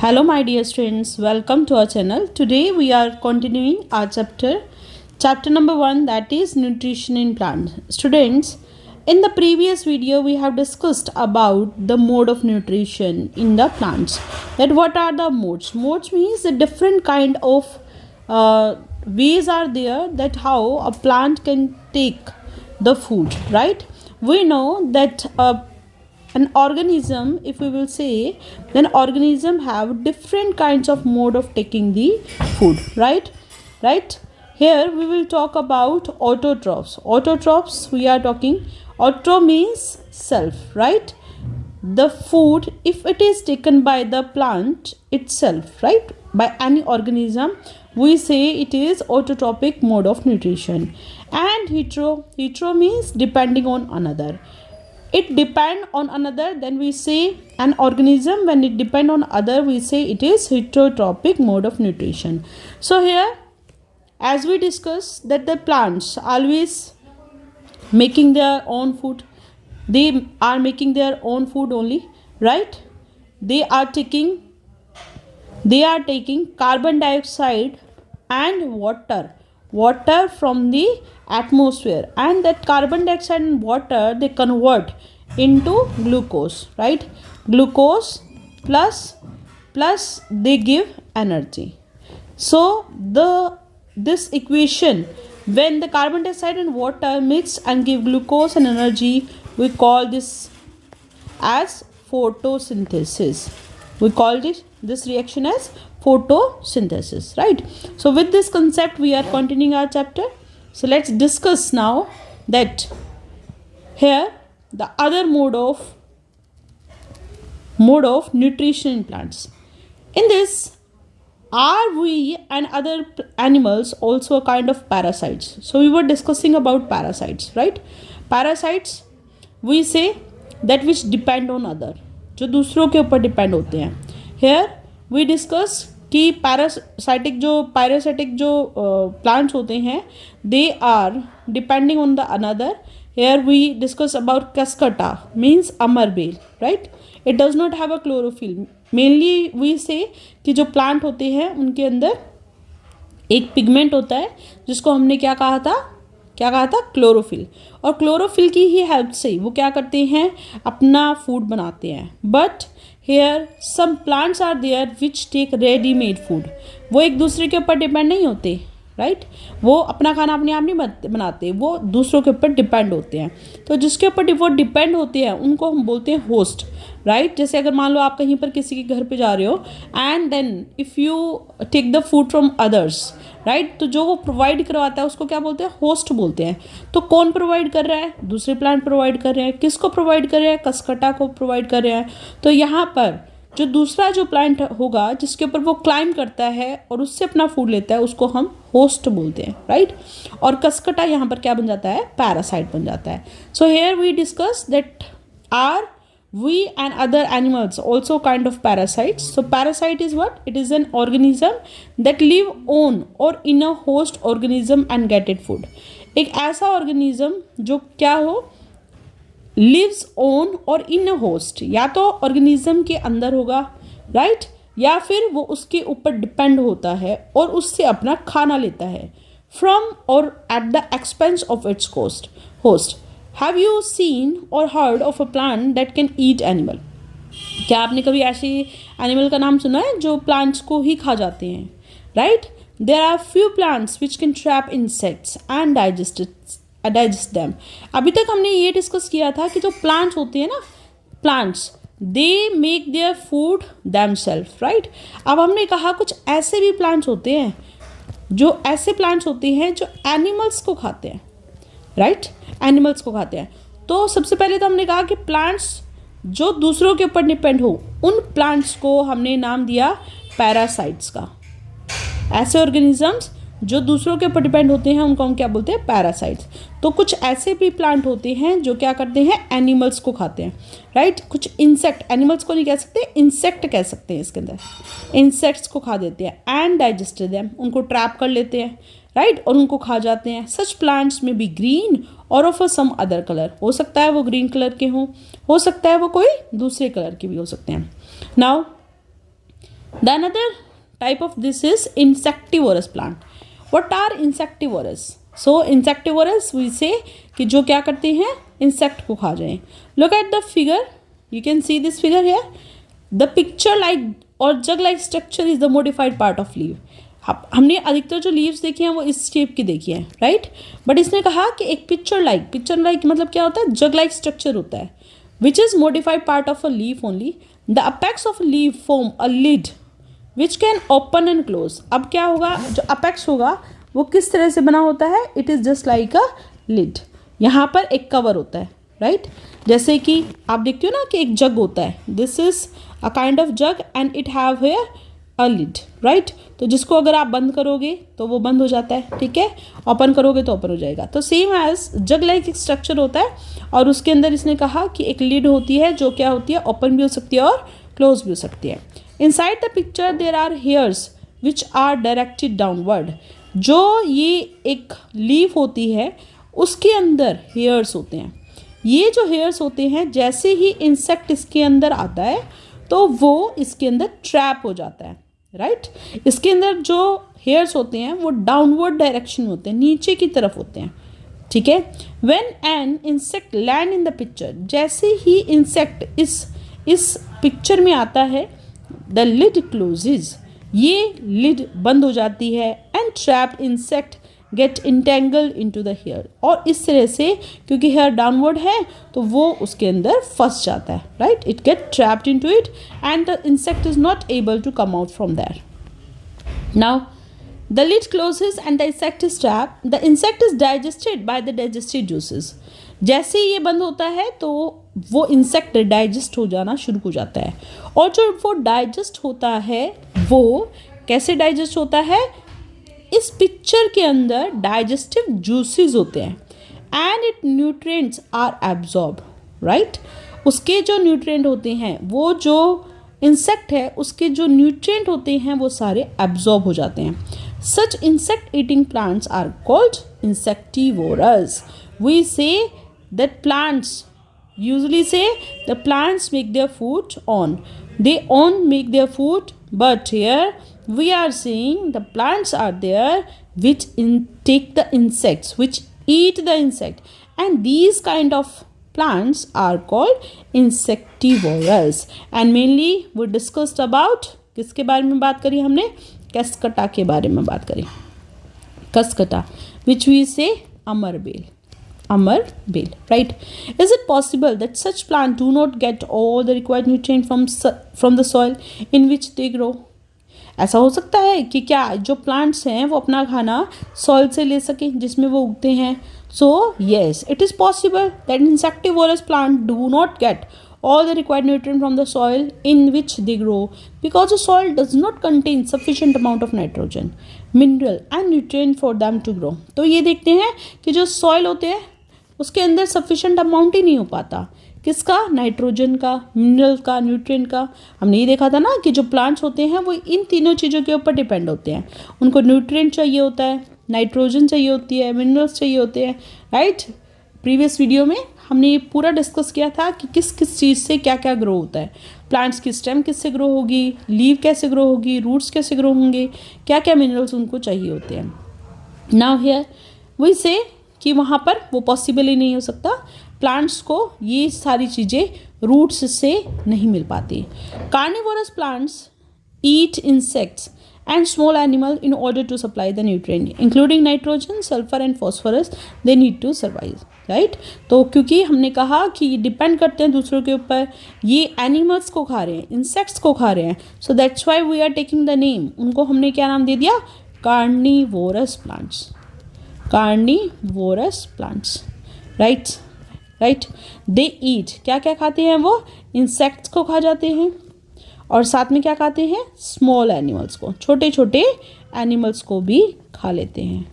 Hello, my dear students. Welcome to our channel. Today we are continuing our chapter number 1, that is nutrition in plants. Students, in the previous video we have discussed about the mode of nutrition in the plants. That what are the modes? Modes means the different kind of ways are there that how a plant can take the food, right? We know that an organism, if we will say, then organism have different kinds of mode of taking the food, right. Here we will talk about autotrophs. We are talking, auto means self, right? The food, if it is taken by the plant itself, right, by any organism, we say it is autotrophic mode of nutrition. And hetero means depending on another. It depend on another, then we say an organism, when it depend on other, we say it is heterotrophic mode of nutrition. So here, as we discuss that the plants always making their own food, they are making their own food only, right? They are taking carbon dioxide and water from the atmosphere, and that carbon dioxide and water they convert into glucose, right? Glucose plus they give energy. So this equation, when the carbon dioxide and water mix and give glucose and energy, we call this as photosynthesis. We call this reaction as photosynthesis, right? So with this concept we are continuing our chapter. So let's discuss now that here the other mode of nutrition in plants. In this, are we and other animals also a kind of parasites? So we were discussing about parasites, right? Parasites, we say that which depend on other, जो दूसरों के ऊपर depend होते हैं. Here we discuss कि parasitic जो plants होते हैं, they are depending on the another. Here we discuss about cascata, means अमरबेल, right? It does not have a chlorophyll. Mainly we say कि जो प्लांट होते हैं उनके अंदर एक पिगमेंट होता है जिसको हमने क्या कहा था क्लोरोफिल. और क्लोरोफिल की ही हेल्प से वो क्या करते हैं, अपना फूड बनाते हैं. But here some plants are there which take readymade food. वो एक दूसरे के ऊपर डिपेंड नहीं होते, राइट? वो अपना खाना अपने आप नहीं बनाते, वो दूसरों के ऊपर डिपेंड होते हैं. तो जिसके ऊपर वो डिपेंड होते हैं उनको हम बोलते हैं होस्ट, राइट? जैसे अगर मान लो आप कहीं पर किसी के घर पे जा रहे हो and then if you take the food from others, right, तो जो वो प्रोवाइड करवाता है उसको क्या बोलते हैं, होस्ट बोलते हैं. तो कौन प्रोवाइड कर रहा है, दूसरे प्लांट प्रोवाइड कर रहे हैं. किसको प्रोवाइड कर रहे हैं, कसकटा को प्रोवाइड कर रहे हैं. तो यहाँ पर जो दूसरा जो प्लांट होगा जिसके ऊपर वो क्लाइंब करता है और उससे अपना फूड लेता है, उसको हम होस्ट बोलते हैं, राइट? और कसकटा यहाँ पर क्या बन जाता है, पैरासाइट बन जाता है. So here we discuss that are we and other animals also kind of parasites. So parasite is what? It is an organism that live on or in a host organism and get it food. एक ऐसा organism जो क्या हो, lives on और in a host, या तो organism के अंदर होगा, right? या फिर वो उसके ऊपर डिपेंड होता है और उससे अपना खाना लेता है from or at the expense of its host. Have you seen or heard of a plant that can eat animal? क्या आपने कभी ऐसे एनिमल का नाम सुना है जो प्लांट्स को ही खा जाते हैं, right? There are few plants which can trap insects and digest them. अभी तक हमने ये डिस्कस किया था कि जो प्लांट्स होते हैं ना, plants they make their food themselves, right? अब हमने कहा कुछ ऐसे भी प्लांट्स होते हैं जो एनिमल्स को खाते हैं, राइट? एनिमल्स को खाते हैं. तो सबसे पहले तो हमने कहा कि प्लांट्स जो दूसरों के ऊपर डिपेंड हो, उन प्लांट्स को हमने नाम दिया पैरासाइट्स का. ऐसे ऑर्गेनिजम्स जो दूसरों के ऊपर डिपेंड होते हैं उनको हम क्या बोलते हैं, पैरासाइट्स. तो कुछ ऐसे भी प्लांट होते हैं जो क्या करते हैं, एनिमल्स को खाते हैं, राइट? कुछ इंसेक्ट, एनिमल्स को नहीं कह सकते, इंसेक्ट कह सकते हैं. इसके अंदर इंसेक्ट्स को खा देते हैं एंड डाइजेस्ट देम, उनको ट्रैप कर लेते हैं, राइट? और उनको खा जाते हैं. सच प्लांट्स में बी ग्रीन और ऑफ सम अदर कलर. हो सकता है वो ग्रीन कलर के हों, हो सकता है वो कोई दूसरे कलर के भी हो सकते हैं. Now The another type of this is insectivorous plant. What are insectivorous? So insectivorous we say कि जो क्या करते हैं, insect को खा जाएं. Look at the figure. You can see this figure here. The picture like or jug like structure is the modified part of leaf. हमने अधिकतर जो लीव्स देखी हैं वो इस शेप की देखी है, राइट. बट इसने कहा कि एक पिक्चर लाइक मतलब क्या होता है, जग लाइक स्ट्रक्चर होता है, which is modified part of a leaf only. The apex of leaf form a lid which can open and close. अब क्या होगा, जो अपेक्स होगा वो किस तरह से बना होता है, it is just like a lid. यहाँ पर एक कवर होता है, राइट. जैसे कि आप देखते हो ना कि एक जग होता है, this is a kind of jug and it have here a lid, right. तो जिसको अगर आप बंद करोगे तो वो बंद हो जाता है, ठीक है, ओपन करोगे तो ओपन हो जाएगा. तो सेम एज जग लाइक एक स्ट्रक्चर होता है और उसके अंदर इसने कहा कि एक लिड होती है जो क्या होती है, ओपन भी हो सकती है और क्लोज भी हो सकती है. Inside the pitcher there are hairs which are directed downward. जो ये एक लीफ होती है उसके अंदर हेयर्स होते हैं. ये जो हेयर्स होते हैं जैसे ही इंसेक्ट इसके अंदर आता है तो वो इसके अंदर ट्रैप हो जाता है, राइट. इसके अंदर जो हेयर्स होते हैं वो डाउनवर्ड डायरेक्शन में होते हैं, नीचे की तरफ होते हैं, ठीक है. When an insect land in the pitcher, जैसे ही इंसेक्ट इस पिक्चर में आता है, द लिड क्लोजेज, ये लिड बंद हो जाती है and trapped insect get entangled into the hair. और इस तरह से क्योंकि हेयर डाउनवर्ड है तो वो उसके अंदर फंस जाता है, राइट. It get trapped into it and the insect is not able to come out from there. Now the lid closes and the insect is trapped. The insect is digested by the digestive juices. जैसे ही ये बंद होता है तो वो insect digest हो जाना शुरू हो जाता है. और जो वो डाइजेस्ट होता है वो कैसे डाइजेस्ट होता है, इस पिक्चर के अंदर डाइजेस्टिव जूसेस होते हैं and it nutrients are absorb, right. उसके जो न्यूट्रिएंट होते हैं, वो जो इंसेक्ट है उसके जो न्यूट्रिएंट होते हैं वो सारे एब्जॉर्ब हो जाते हैं. Such insect eating plants are called insectivorous. We say that plants usually say the plants make their food on, they make their food, but here we are seeing the plants are there which take the insects, which eat the insect, and these kind of plants are called insectivorous. And mainly we discussed about किसके बारे में बात करी हमने, Cuscuta के बारे में बात करी. Cuscuta which we say अमरबेल, right. Is it possible that such plants do not get all the required nutrient from the soil in which they grow? ऐसा हो सकता है कि क्या जो प्लांट्स हैं वो अपना खाना सॉइल से ले सकें जिसमें वो उगते हैं. So yes, it is possible that insectivorous plants do not get all the required nutrient from the soil in which they grow because the soil does not contain sufficient amount of nitrogen, mineral and nutrient for them to grow. तो ये देखते हैं कि जो soil होते हैं उसके अंदर सफिशेंट अमाउंट ही नहीं हो पाता, किसका, नाइट्रोजन का, मिनरल का, न्यूट्रिएंट का. हमने ये देखा था ना कि जो प्लांट्स होते हैं वो इन तीनों चीज़ों के ऊपर डिपेंड होते हैं. उनको न्यूट्रिएंट चाहिए होता है, नाइट्रोजन चाहिए होती है, मिनरल्स चाहिए होते हैं, राइट. प्रीवियस वीडियो में हमने ये पूरा डिस्कस किया था कि किस किस चीज़ से क्या क्या ग्रो होता है. प्लांट्स की स्टेम किससे ग्रो होगी, लीव कैसे ग्रो होगी, रूट्स कैसे ग्रो होंगे, क्या क्या मिनरल्स उनको चाहिए होते हैं. नाउ हियर वी से कि वहाँ पर वो पॉसिबल ही नहीं हो सकता, प्लांट्स को ये सारी चीज़ें रूट्स से नहीं मिल पाती. Carnivorous plants eat insects and small animal in order to supply the nutrient including nitrogen, sulfur and phosphorus they need to survive, right. तो क्योंकि हमने कहा कि ये डिपेंड करते हैं दूसरों के ऊपर, ये एनिमल्स को खा रहे हैं, इंसेक्ट्स को खा रहे हैं, so that's why we are taking the name. उनको हमने क्या नाम दे दिया, carnivorous plants, carnivorous plants, right. They eat, क्या क्या खाते हैं वो, इंसेक्ट्स को खा जाते हैं और साथ में क्या खाते हैं, स्मॉल एनिमल्स को, छोटे छोटे एनिमल्स को भी खा लेते हैं.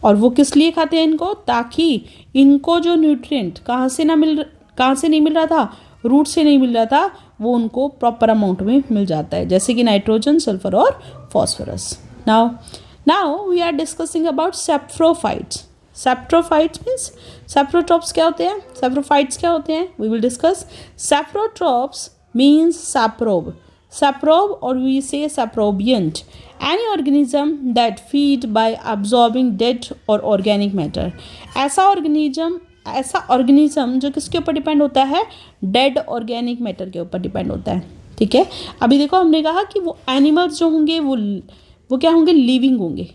और वो किस लिए खाते हैं इनको, ताकि इनको जो न्यूट्रिएंट कहाँ से नहीं मिल रहा था, रूट से नहीं मिल रहा था, वो उनको प्रॉपर अमाउंट में मिल जाता है, जैसे कि नाइट्रोजन, सल्फर और phosphorus. Now we are discussing about saprophytes. Saprophytes means saprotrophs क्या होते हैं, सैप्रोफाइट्स क्या होते हैं, we will discuss. Saprotrophs means saprobe. saprobe or we say saprobient, any organism that feed by absorbing dead or organic matter. ऐसा organism जो किसके ऊपर डिपेंड होता है, डेड ऑर्गेनिक मैटर के ऊपर डिपेंड होता है, ठीक है। अभी देखो हमने कहा कि वो एनिमल्स जो होंगे वो क्या होंगे, लिविंग होंगे,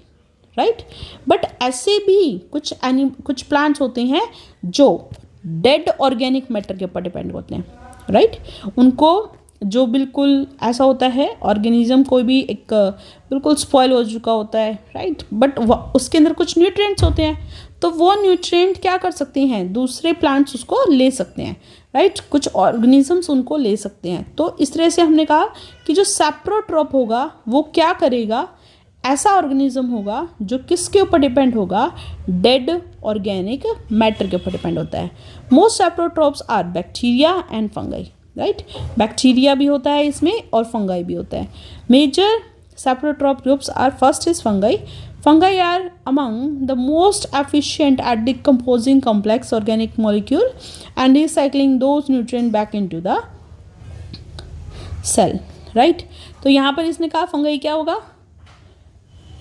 राइट। बट ऐसे भी कुछ प्लांट्स होते हैं जो डेड ऑर्गेनिक मैटर के ऊपर डिपेंड होते हैं, राइट। उनको जो बिल्कुल ऐसा होता है ऑर्गेनिज्म कोई भी एक बिल्कुल स्पॉइल हो चुका होता है, राइट, बट उसके अंदर कुछ न्यूट्रिएंट्स होते हैं, तो वो न्यूट्रिएंट क्या कर सकते हैं, दूसरे प्लांट्स उसको ले सकते हैं, राइट, कुछ ऑर्गेनिजम्स उनको ले सकते हैं। तो इस तरह से हमने कहा कि जो सैप्रोट्रॉप होगा वो क्या करेगा, ऐसा ऑर्गेनिज्म होगा जो किसके ऊपर डिपेंड होगा, डेड ऑर्गेनिक मैटर के ऊपर डिपेंड होता है। Most saprotrophs are bacteria and fungi, right, bacteria भी होता है इसमें और फंगाई भी होता है। Major saprotroph groups are, first is fungi. Fungi are among the most efficient at decomposing complex organic molecule and recycling those nutrients back into the cell, right? तो यहाँ पर इसने कहा फंगाई क्या होगा,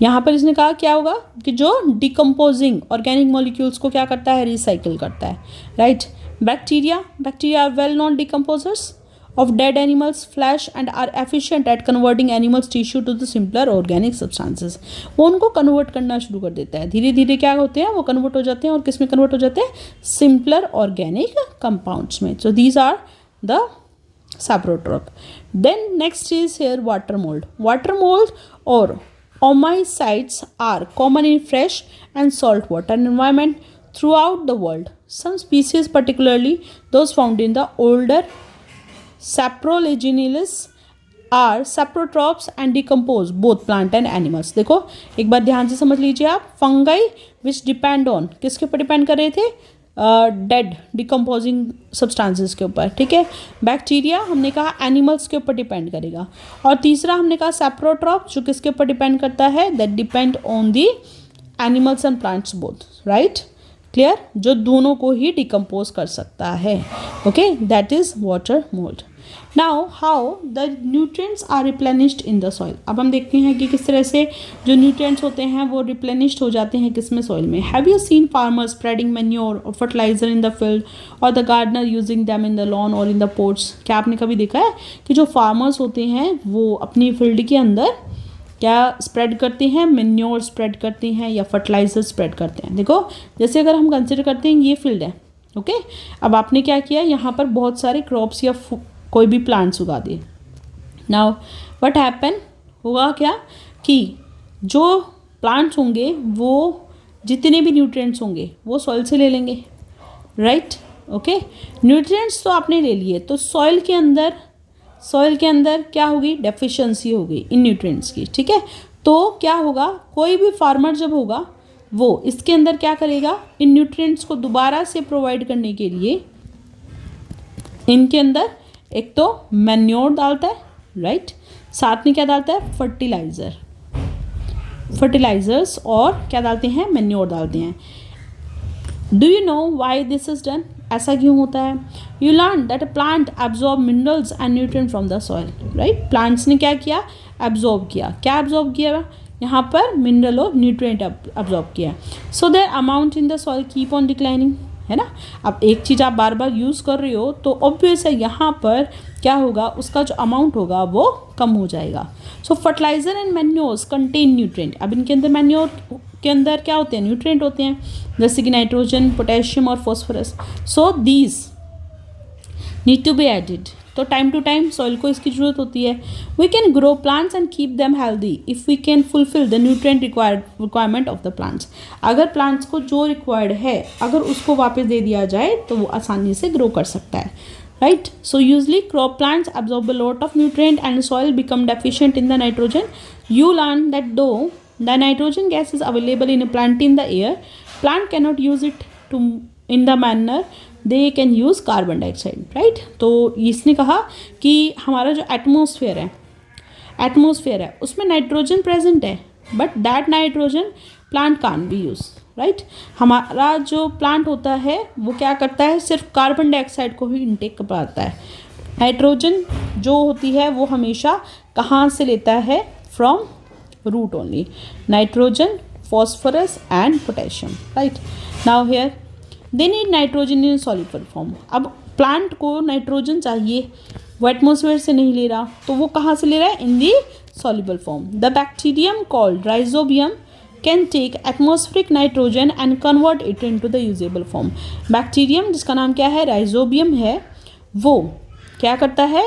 यहाँ पर इसने कहा क्या होगा कि जो डिकम्पोजिंग ऑर्गेनिक मॉलिक्यूल्स को क्या करता है, रिसाइकिल करता है, right. Bacteria are well known decomposers of dead animals flesh and are efficient at converting animals tissue to the simpler organic substances. वो उनको कन्वर्ट करना शुरू कर देता है, धीरे धीरे क्या होते हैं वो कन्वर्ट हो जाते हैं, और किस में कन्वर्ट हो जाते हैं, सिंपलर ऑर्गेनिक कंपाउंड्स में. So these are the saprotroph. Then next is here water mold. Water mold or omycetes are common in fresh and salt water environment throughout the world. Some species, particularly those found in the older Saprolegionales, are saprotrophs and decompose both plant and animals. देखो एक बार ध्यान से समझ लीजिए आप, fungi which depend on, किसके ऊपर depend कर रहे थे, डेड डिकम्पोजिंग सब्सटेंसेस के ऊपर, ठीक है। बैक्टीरिया हमने कहा एनिमल्स के ऊपर डिपेंड करेगा, और तीसरा हमने कहा सैप्रोट्रॉप जो किसके ऊपर डिपेंड करता है, that depend on the animals and plants both, right, clear, जो दोनों को ही डिकम्पोज कर सकता है, okay, that is water mould. Now how the nutrients are replenished in the soil. अब हम देखते हैं कि किस तरह से जो न्यूट्रिएंट्स होते हैं वो रिप्लेनिश्ड हो जाते हैं किस में, सॉइल में. Have you seen farmers spreading manure और फर्टिलाइजर इन द फील्ड और the gardener using them in the lawn और इन द पोट्स. क्या आपने कभी देखा है कि जो फार्मर्स होते हैं वो अपनी फील्ड के अंदर क्या स्प्रेड करते हैं, मैन्योर स्प्रेड करते हैं या फर्टिलाइजर स्प्रेड करते हैं. देखो जैसे अगर हम कंसिडर करते हैं ये फील्ड है, ओके, अब आपने क्या किया, यहाँ पर बहुत सारे क्रॉप्स या कोई भी प्लांट्स उगा दिए. नाउ व्हाट हैपन, होगा क्या कि जो प्लांट्स होंगे वो जितने भी न्यूट्रिएंट्स होंगे वो सॉइल से ले लेंगे, राइट, ओके. न्यूट्रिएंट्स तो आपने ले लिए, तो सॉइल के अंदर क्या होगी, डेफिशिएंसी होगी इन न्यूट्रिएंट्स की, ठीक है. तो क्या होगा, कोई भी फार्मर जब होगा वो इसके अंदर क्या करेगा, इन न्यूट्रिएंट्स को दोबारा से प्रोवाइड करने के लिए इनके अंदर एक तो मैन्योर डालता है, राइट, साथ में क्या डालता है, फर्टिलाइजर्स और क्या डालते हैं, मैन्योर डालते हैं. Do you know why this is done, ऐसा क्यों होता है. You learn that a plant absorb minerals and nutrient from the soil, right. Plants ने क्या किया, एब्जॉर्ब किया, क्या एब्जॉर्ब किया, यहाँ पर मिनरल और न्यूट्रिएंट एब्जॉर्ब किया. So their amount in the soil keep on declining, है ना. अब एक चीज़ आप बार बार यूज़ कर रहे हो तो ऑब्वियस है यहाँ पर क्या होगा, उसका जो अमाउंट होगा वो कम हो जाएगा. So fertiliser and manures contain nutrient. अब इनके अंदर मैन्योर के अंदर क्या होते हैं, न्यूट्रिएंट होते हैं, जैसे कि नाइट्रोजन, पोटेशियम और phosphorus. So these need to be added. तो टाइम टू टाइम सॉइल को इसकी ज़रूरत होती है. We can grow plants and keep them healthy if we can fulfil the nutrient requirement of the plants. अगर plants को जो रिक्वायर्ड है अगर उसको वापस दे दिया जाए तो वो आसानी से ग्रो कर सकता है, right. So usually crop plants absorb a lot of nutrient and soil become deficient in the nitrogen. You learn that though the nitrogen gas is available in a plant in the air, plant cannot use it to in the manner they can use carbon dioxide, right. तो इसने कहा कि हमारा जो atmosphere है उसमें nitrogen present है, but that nitrogen plant can't be use, right. हमारा जो प्लांट होता है वो क्या करता है, सिर्फ कार्बन डाइऑक्साइड को ही इनटेक कर पाता है, नाइट्रोजन जो होती है वो हमेशा कहाँ से लेता है? From root only. Nitrogen, phosphorus and potassium, right? Now here they need nitrogen in soluble form. अब प्लांट को नाइट्रोजन चाहिए, वो एटमोसफेयर से नहीं ले रहा, तो वो कहाँ से ले रहा है? इन दी soluble form. The bacterium called rhizobium can take atmospheric nitrogen and convert it into the usable form. Bacterium जिसका नाम क्या है? राइजोबियम है, वो क्या करता है?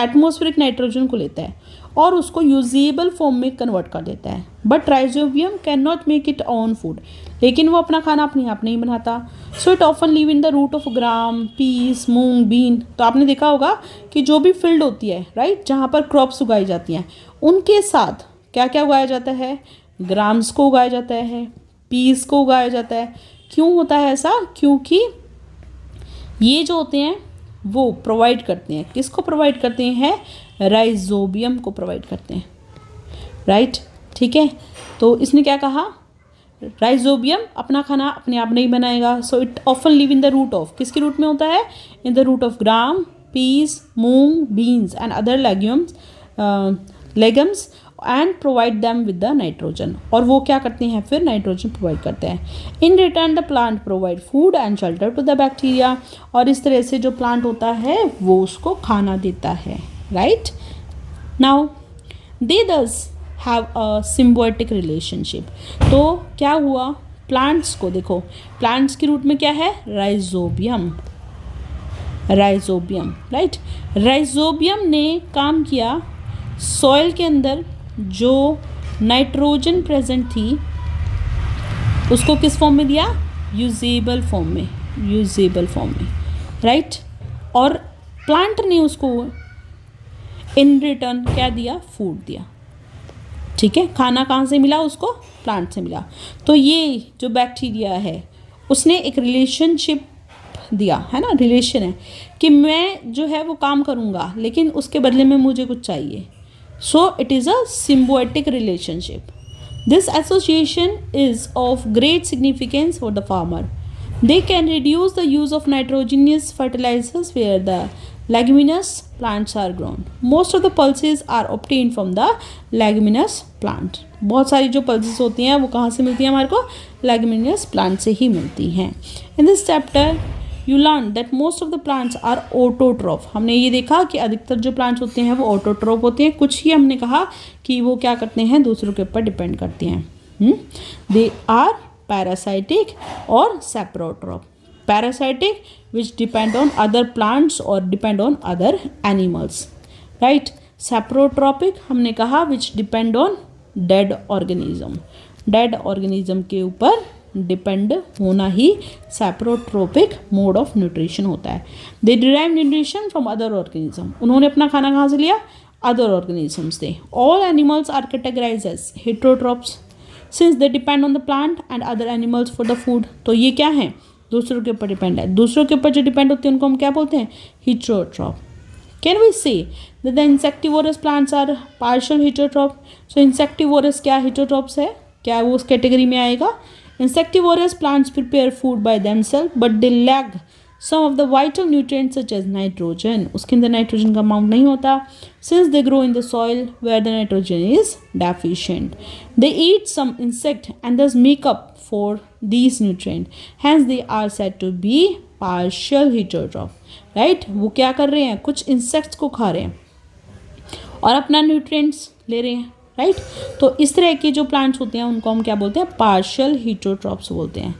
एटमोस्फेरिक नाइट्रोजन को लेता है और उसको यूजेबल फॉर्म में कन्वर्ट कर देता है. But rhizobium can not make it own food, लेकिन वो अपना खाना अपने आप नहीं बनाता. So it often live in the root of gram, peas, moong, bean. तो आपने देखा होगा कि जो भी फील्ड होती है, राइट, जहाँ पर क्रॉप्स उगाई जाती हैं, उनके साथ क्या क्या उगाया जाता है? ग्राम्स को उगाया जाता है, पीस को उगाया जाता है. क्यों होता है ऐसा? क्योंकि ये जो होते हैं वो प्रोवाइड करते हैं, किसको प्रोवाइड करते हैं? राइजोबियम को प्रोवाइड करते हैं, राइट. ठीक है, तो इसने क्या कहा? राइजोबियम अपना खाना अपने आप नहीं बनाएगा. So it often live in the root of, किसके रूट में होता है? In the root of gram, peas, moong, beans and other legumes and provide them with the nitrogen. और वो क्या करते हैं? फिर नाइट्रोजन प्रोवाइड करते हैं. In return the plant provide food and shelter to the bacteria. और इस तरह से जो प्लांट होता है वो उसको खाना देता है, राइट. नाउ दे दस हैव अ सिम्बायोटिक रिलेशनशिप. तो क्या हुआ? प्लांट्स को देखो, प्लांट्स के रूट में क्या है? Rhizobium, rhizobium, right. राइजोबियम ने काम किया सॉइल के अंदर जो नाइट्रोजन प्रेजेंट थी उसको किस फॉर्म में दिया? यूजेबल फॉर्म में, यूजेबल फॉर्म में, राइट. और प्लांट ने उसको इन रिटर्न क्या दिया? फूड दिया. ठीक है, खाना कहाँ से मिला उसको? प्लांट से मिला. तो ये जो बैक्टीरिया है उसने एक रिलेशनशिप दिया है ना, रिलेशन है कि मैं जो है वो काम करूँगा लेकिन उसके बदले में मुझे कुछ चाहिए. So it is a symbiotic relationship. This association is of great significance for the farmer. They can reduce the use of nitrogenous fertilizers where the leguminous plants are grown. Most of the pulses are obtained from the leguminous plant. बहुत सारी जो pulses होती हैं वो कहाँ से मिलती हैं हमारे को? leguminous plant से ही मिलती हैं. In this chapter you learn that most of the plants are autotroph. हमने ये देखा कि अधिकतर जो प्लांट्स होते हैं वो ऑटोट्रोफ होते हैं. कुछ ही हमने कहा कि वो क्या करते हैं? दूसरों के ऊपर डिपेंड करते हैं. दे आर पैरासाइटिक और saprotroph. Parasitic which depend on other plants और depend on other animals, right. Saprotrophic हमने कहा which depend on dead organism. Dead organism के ऊपर डिपेंड होना ही सेप्रोट्रोपिक मोड ऑफ न्यूट्रिशन होता है. They derive nutrition from other organism. उन्होंने अपना खाना कहाँ से लिया? अदर ऑर्गेनिज्म से. All animals are categorised as heterotrophs since they depend on the plant and other animals for the food. तो ये क्या है? दूसरों के ऊपर डिपेंड है. दूसरों के ऊपर जो डिपेंड होते हैं उनको हम क्या बोलते हैं? Heterotroph. Can we say that the insectivorous plants are partial heterotroph? So insectivorous क्या हेटेरोट्रोप्स है? क्या वो उस कैटेगरी में आएगा? Insectivorous plants prepare food by themselves, but they lack some of the vital nutrients such as nitrogen. उसके अंदर nitrogen का अमाउंट नहीं होता. Since they grow in the soil where the nitrogen is deficient, they eat some insect and thus make up for these nutrients. Hence, they are said to be partial heterotroph. Right? वो क्या कर रहे हैं? कुछ insects को खा रहे हैं और अपना nutrients ले रहे हैं. राइट. तो इस तरह के जो प्लांट्स होते हैं उनको हम क्या बोलते हैं? पार्शियल हेटेरोट्रोप्स बोलते हैं.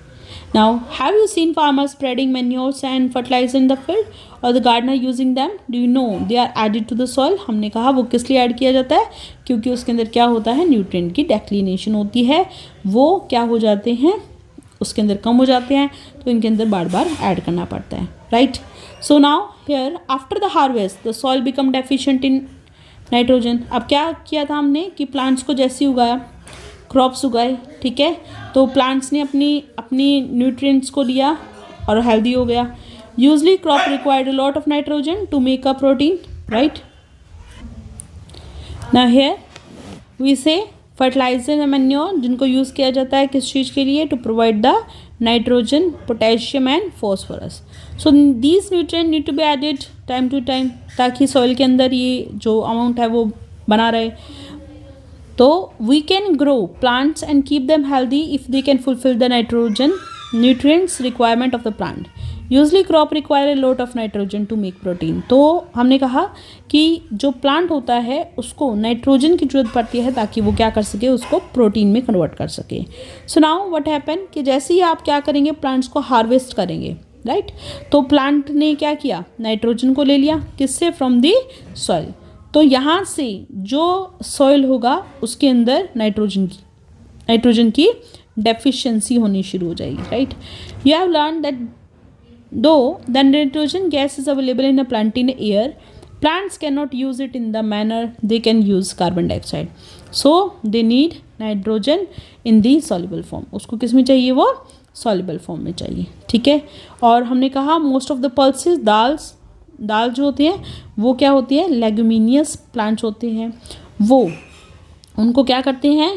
Now have you seen farmers spreading manures and fertiliser in the field और the gardener using them? Do you know they are added to the soil. हमने कहा वो किस लिए ऐड किया जाता है? क्योंकि उसके अंदर क्या होता है? न्यूट्रिएंट की डेक्लिनेशन होती है, वो क्या हो जाते हैं? उसके अंदर कम हो जाते हैं, तो इनके अंदर बार बार ऐड करना पड़ता है, right. So now here after the harvest the soil become deficient in nitrogen. अब क्या किया था हमने कि प्लांट्स को जैसे उगाया, क्रॉप्स उगाए, ठीक है, तो प्लांट्स ने अपनी न्यूट्रिएंट्स को लिया और हेल्दी हो गया. Usually crop required a lot of nitrogen to make a protein, right. Now here we say fertiliser and manure जिनको यूज़ किया जाता है किस चीज़ के लिए? To provide the nitrogen, potassium and phosphorus. So these nutrients need to be added time to time ताकि soil के अंदर ये जो amount है वो बना रहे. तो we can grow plants and keep them healthy if they can fulfill the nitrogen nutrients requirement of the plant. Usually crop require a lot of nitrogen to make protein. तो हमने कहा कि जो प्लांट होता है उसको नाइट्रोजन की जरूरत पड़ती है ताकि वो क्या कर सके, उसको प्रोटीन में कन्वर्ट कर सके. सो नाउ व्हाट हैपन कि जैसे ही आप क्या करेंगे, प्लांट्स को हार्वेस्ट करेंगे, राइट. तो प्लांट ने क्या किया, नाइट्रोजन को ले लिया, किससे, फ्रॉम दी सॉइल. तो यहाँ से जो सॉइल होगा उसके अंदर नाइट्रोजन की डेफिशिएंसी होनी शुरू हो जाएगी, right. You have learn that though the nitrogen gas is available in a plant in air, plants cannot use it in the manner they can use carbon dioxide. So they need nitrogen in the soluble form. उसको किस में चाहिए, वो soluble form में चाहिए, ठीक है. और हमने कहा most of the pulses, दाल जो होती हैं वो क्या होती है, लेगुमिनियस प्लांट्स होते हैं. वो उनको क्या करते हैं,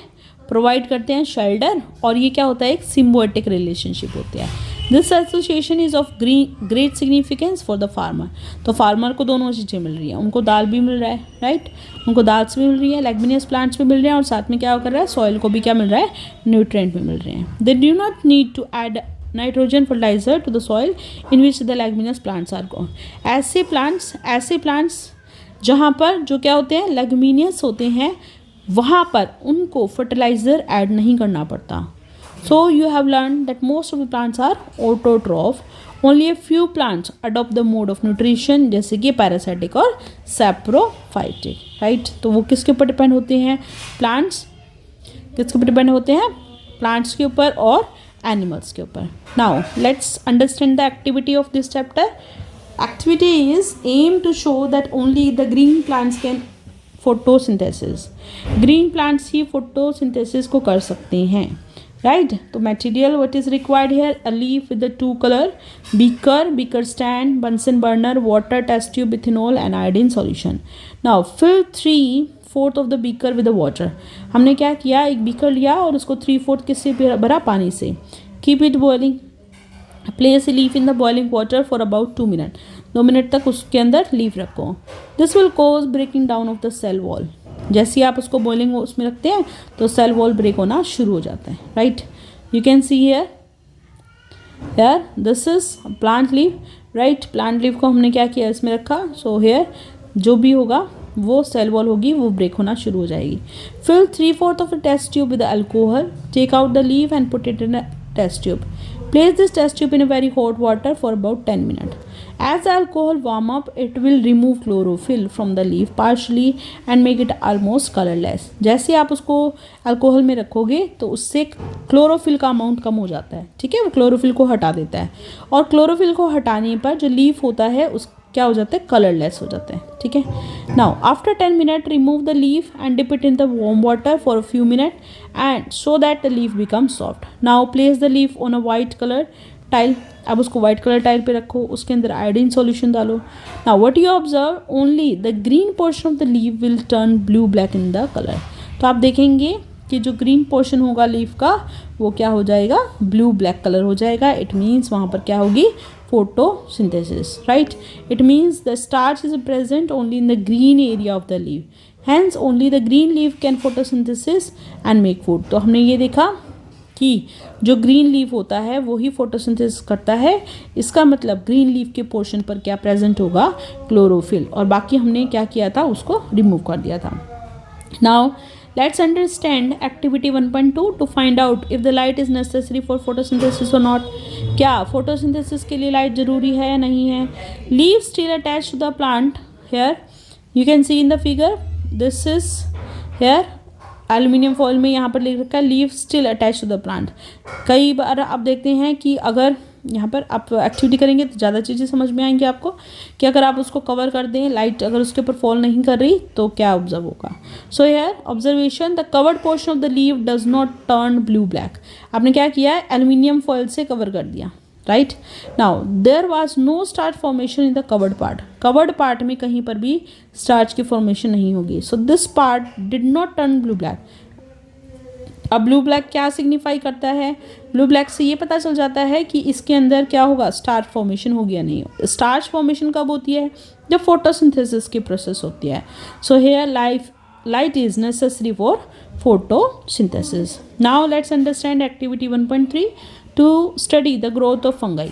प्रोवाइड करते हैं शेल्टर. और ये क्या होता है, एक सिम्बायोटिक रिलेशनशिप होती है. This association is of great significance for the farmer. तो फार्मर को दोनों चीज़ें मिल रही हैं, उनको दाल भी मिल रहा है, राइट. उनको दाल से भी मिल रही है, लेगुमिनियस प्लांट्स भी मिल रहे हैं, और साथ में क्या कर रहा है, सॉइल को भी क्या मिल रहा है, न्यूट्रिएंट भी मिल रहे हैं. They do not need to add nitrogen fertiliser to the soil in which the leguminous plants are grown. ऐसे प्लांट्स जहाँ पर जो क्या होते हैं, लेगुमिनियस होते हैं, वहाँ पर उनको फर्टिलाइज़र ऐड नहीं करना पड़ता. So you have learned that most of the plants are autotroph. Only a few plants adopt the mode of nutrition, जैसे कि parasitic और saprophytic, right. तो वो किसके ऊपर डिपेंड होते हैं, प्लांट्स किसके ऊपर डिपेंड होते हैं, प्लांट्स के ऊपर और एनिमल्स के ऊपर. Now let's understand the activity of this chapter. Activity is aim to show that only the green plants can photosynthesis. Green plants he photosynthesis को कर सकते हैं, right. तो material what is required here, a leaf with the 2 color, beaker stand, Bunsen burner, water, test tube, ethanol and iodine solution. Now fill 3/4 of the beaker with the water. हमने क्या किया, एक beaker लिया और उसको 3/4 किससे भरा, पानी से. Keep it boiling. Place a leaf in the boiling water for about 2 minutes. 2 minute तक उसके अंदर लीफ रखो. This will cause breaking down of the cell wall. जैसे आप उसको बॉइलिंग उसमें रखते हैं तो सेल वॉल ब्रेक होना शुरू हो जाता है, right. You can see here this is plant leaf, right. Plant leaf को हमने क्या किया, इसमें रखा. सो हियर जो भी होगा वो सेल वॉल होगी, वो ब्रेक होना शुरू हो जाएगी. Fill 3/4 of a test tube with alcohol. Take out the leaf and put it in a test tube. Place this test tube in a very hot water for about 10 minutes. As the alcohol warm up, it will remove chlorophyll from the leaf partially and make it almost colorless. जैसे आप उसको alcohol में रखोगे तो उससे chlorophyll का amount कम हो जाता है, ठीक है. वो क्लोरोफिल को हटा देता है, और क्लोरोफिल को हटाने पर जो लीफ होता है उस क्या हो जाता है, कलरलेस हो जाता है, ठीक है. Now after 10 minute remove the leaf and dip it in the warm water for a few minute and so that the leaf become soft. Now place the leaf on a white colour tile. अब उसको white colour tile पे रखो, उसके अंदर iodine solution डालो. Now what you observe, only the green portion of the leaf will turn blue black in the colour. तो आप देखेंगे कि जो ग्रीन पोर्शन होगा लीफ का वो क्या हो जाएगा, ब्लू ब्लैक कलर हो जाएगा. इट मीन्स वहाँ पर क्या होगी, photosynthesis, right. It means the starch is present only in the green area of the leaf, hence only the green leaf can photosynthesis and make food. तो हमने ये देखा कि जो ग्रीन लीफ होता है वो ही फोटोसिंथेसिस करता है. इसका मतलब ग्रीन लीफ के पोर्शन पर क्या प्रेजेंट होगा, क्लोरोफिल, और बाकी हमने क्या किया था, उसको रिमूव कर दिया था. Now let's understand activity 1.2 to find out if the light is necessary for photosynthesis or not. क्या photosynthesis के लिए लाइट ज़रूरी है या नहीं है. leaves still attached to the plant. here you can see in the figure, this is here aluminium foil में यहाँ पर लिख रखा है leave still attach to the plant. कई बार आप देखते हैं कि अगर यहाँ पर आप एक्टिविटी करेंगे तो ज़्यादा चीज़ें समझ में आएंगी आपको कि अगर आप उसको कवर कर दें, लाइट अगर उसके ऊपर फॉल नहीं कर रही तो क्या ऑब्जर्व होगा. So here observation, the covered portion of the leave does not turn blue black. आपने क्या किया है, एल्यूमिनियम फॉइल से कवर कर दिया, right. Now there was no starch formation in the covered part. Covered part में कहीं पर भी स्टार्च की फॉर्मेशन नहीं होगी. So this part did not turn blue black. अब ब्लू ब्लैक क्या सिग्निफाई करता है? ब्लू ब्लैक से ये पता चल जाता है कि इसके अंदर क्या होगा, स्टार्च फॉर्मेशन होगी या नहीं। स्टार्च फॉर्मेशन कब होती है? जब फोटोसिंथेसिस की प्रोसेस होती है। So hair light is necessary for photosynthesis. Now let's understand activity 1.3 to study the growth of fungi.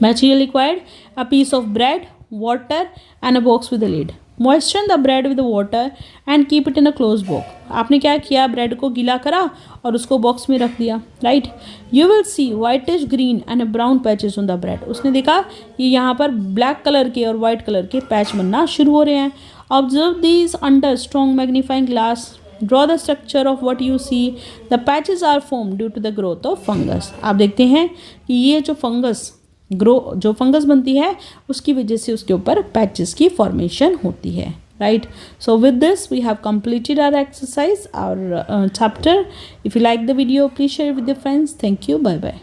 Material required: a piece of bread, water and a box with a lid. Moisten the bread with the water and keep it in a closed box. आपने क्या किया, bread को गीला करा और उसको box में रख दिया, right. You will see whitish green and brown patches on the bread. उसने देखा कि यहाँ पर ब्लैक कलर के और वाइट कलर के पैच बनना शुरू हो रहे हैं। Observe these under strong magnifying glass. Draw the structure of what you see. The patches are formed due to the growth of fungus. आप देखते हैं कि ये जो फंगस बनती है उसकी वजह से उसके ऊपर पैचेस की फॉर्मेशन होती है, right. So with this we have completed our exercise, our chapter. If you like the video, please share it with your friends. Thank you. Bye bye.